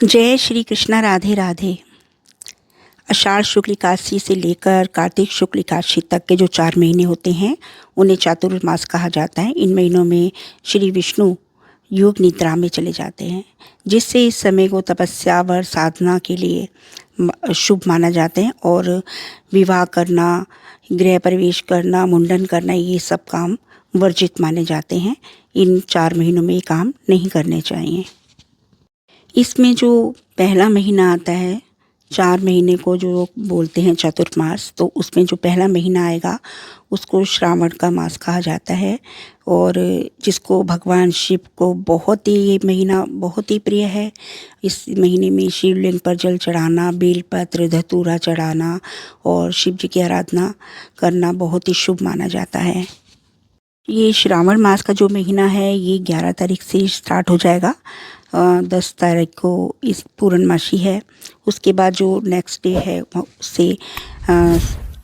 जय श्री कृष्णा। राधे राधे। आषाढ़ शुक्ल एकादशी से लेकर कार्तिक शुक्ल एकादशी तक के जो 4 महीने होते हैं उन्हें चातुर्मास कहा जाता है। इन महीनों में श्री विष्णु योग निद्रा में चले जाते हैं, जिससे इस समय को तपस्या व साधना के लिए शुभ माना जाते हैं। और विवाह करना, गृह प्रवेश करना, मुंडन करना, ये सब काम वर्जित माने जाते हैं। इन 4 महीनों में ये काम नहीं करने चाहिए। इसमें जो पहला महीना आता है, 4 महीने को जो बोलते हैं चातुर्मास, तो उसमें जो पहला महीना आएगा उसको श्रावण का मास कहा जाता है। और जिसको भगवान शिव को बहुत ही ये महीना बहुत ही प्रिय है। इस महीने में शिवलिंग पर जल चढ़ाना, बेलपत्र, धतूरा चढ़ाना और शिव जी की आराधना करना बहुत ही शुभ माना जाता है। ये श्रावण मास का जो महीना है ये 11 तारीख से स्टार्ट हो जाएगा। 10 तारीख को इस पूर्णमासी है। उसके बाद जो नेक्स्ट डे है उससे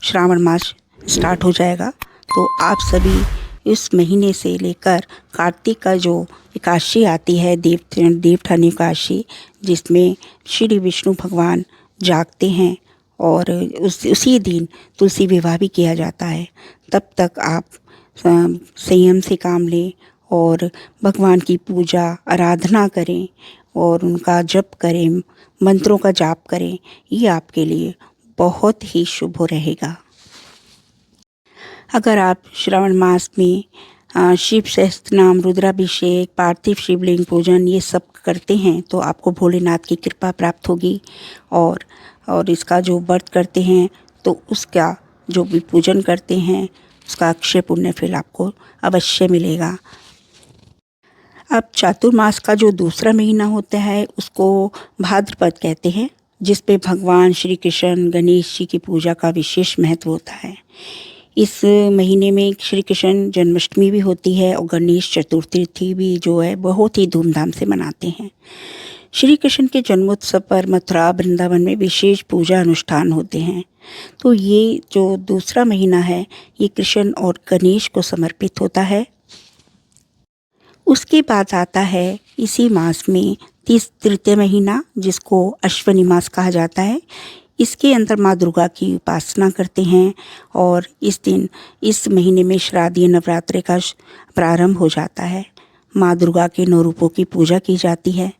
श्रावण मास स्टार्ट हो जाएगा। तो आप सभी इस महीने से लेकर कार्तिक का जो एकादशी आती है, देवठानी एकादशी, जिसमें श्री विष्णु भगवान जागते हैं और उसी दिन तुलसी विवाह भी किया जाता है, तब तक आप संयम से काम लें और भगवान की पूजा आराधना करें और उनका जप करें, मंत्रों का जाप करें। ये आपके लिए बहुत ही शुभ रहेगा। अगर आप श्रावण मास में शिव सहस्त्र नाम, रुद्राभिषेक, पार्थिव शिवलिंग पूजन ये सब करते हैं तो आपको भोलेनाथ की कृपा प्राप्त होगी। और इसका जो व्रत करते हैं तो उसका जो भी पूजन करते हैं उसका अक्षय पुण्य फल आपको अवश्य मिलेगा। अब चातुर्मास का जो दूसरा महीना होता है उसको भाद्रपद कहते हैं, जिस पे भगवान श्री कृष्ण गणेश जी की पूजा का विशेष महत्व होता है। इस महीने में श्री कृष्ण जन्माष्टमी भी होती है और गणेश चतुर्थी भी जो है बहुत ही धूमधाम से मनाते हैं। श्री कृष्ण के जन्मोत्सव पर मथुरा वृंदावन में विशेष पूजा अनुष्ठान होते हैं। तो ये जो दूसरा महीना है ये कृष्ण और गणेश को समर्पित होता है। उसके बाद आता है इसी मास में तृतीय महीना, जिसको अश्विनी मास कहा जाता है। इसके अंदर माँ दुर्गा की उपासना करते हैं और इस महीने में शारदीय नवरात्रि का प्रारंभ हो जाता है। माँ दुर्गा के 9 रूपों की पूजा की जाती है।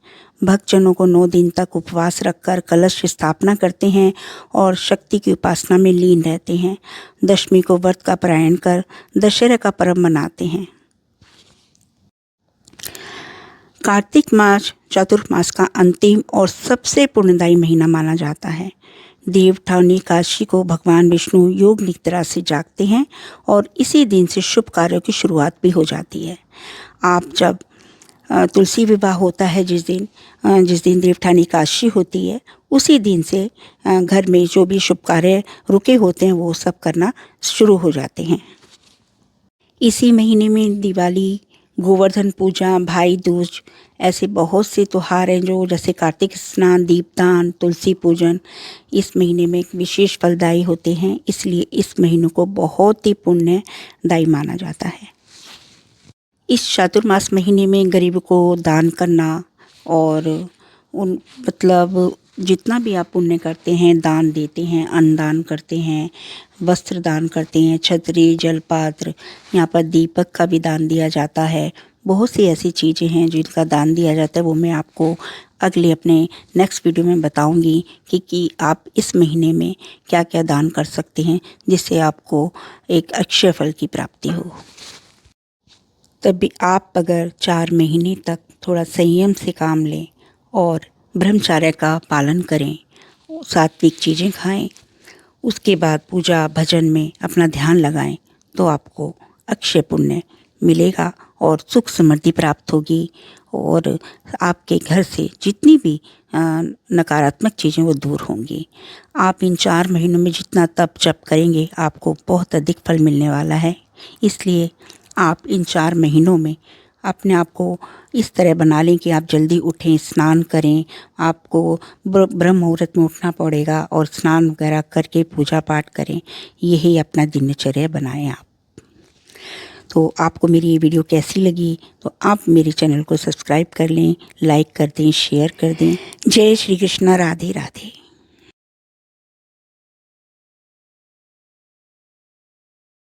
भक्तजनों को 9 दिन तक उपवास रखकर कलश स्थापना करते हैं और शक्ति की उपासना में लीन रहते हैं। दशमी को व्रत का पारायण कर दशहरा का पर्व मनाते हैं। कार्तिक मास चातुर्मास का अंतिम और सबसे पुण्यदायी महीना माना जाता है। देवठानी एकादशी को भगवान विष्णु योग निद्रा से जागते हैं और इसी दिन से शुभ कार्यों की शुरुआत भी हो जाती है। आप जब तुलसी विवाह होता है, जिस दिन देवठानी एकादशी होती है, उसी दिन से घर में जो भी शुभ कार्य रुके होते हैं वो सब करना शुरू हो जाते हैं। इसी महीने में दिवाली, गोवर्धन पूजा, भाई दूज, ऐसे बहुत से त्योहार हैं जो जैसे कार्तिक स्नान, दीपदान, तुलसी पूजन इस महीने में विशेष फलदायी होते हैं। इसलिए इस महीनों को बहुत ही पुण्यदायी माना जाता है। इस चातुर्मास महीने में गरीब को दान करना और जितना भी आप पुण्य करते हैं, दान देते हैं, अन्न दान करते हैं, वस्त्र दान करते हैं, छतरी, जलपात्र, यहाँ पर दीपक का भी दान दिया जाता है। बहुत सी ऐसी चीज़ें हैं जिनका दान दिया जाता है। वो मैं आपको अगले अपने नेक्स्ट वीडियो में बताऊंगी कि आप इस महीने में क्या क्या दान कर सकते हैं जिससे आपको एक अक्षय फल की प्राप्ति हो। तभी आप अगर 4 महीने तक थोड़ा संयम से काम लें और ब्रह्मचर्य का पालन करें, सात्विक चीज़ें खाएं, उसके बाद पूजा भजन में अपना ध्यान लगाएं, तो आपको अक्षय पुण्य मिलेगा और सुख समृद्धि प्राप्त होगी और आपके घर से जितनी भी नकारात्मक चीज़ें वो दूर होंगी। आप इन 4 महीनों में जितना तप जप करेंगे आपको बहुत अधिक फल मिलने वाला है। इसलिए आप इन 4 महीनों में अपने आप को इस तरह बना लें कि आप जल्दी उठें, स्नान करें। आपको ब्रह्म मुहूर्त में उठना पड़ेगा और स्नान वगैरह करके पूजा पाठ करें। यही अपना दिनचर्या बनाएं आप। तो आपको मेरी ये वीडियो कैसी लगी तो आप मेरे चैनल को सब्सक्राइब कर लें, लाइक कर दें, शेयर कर दें। जय श्री कृष्णा, राधे राधे।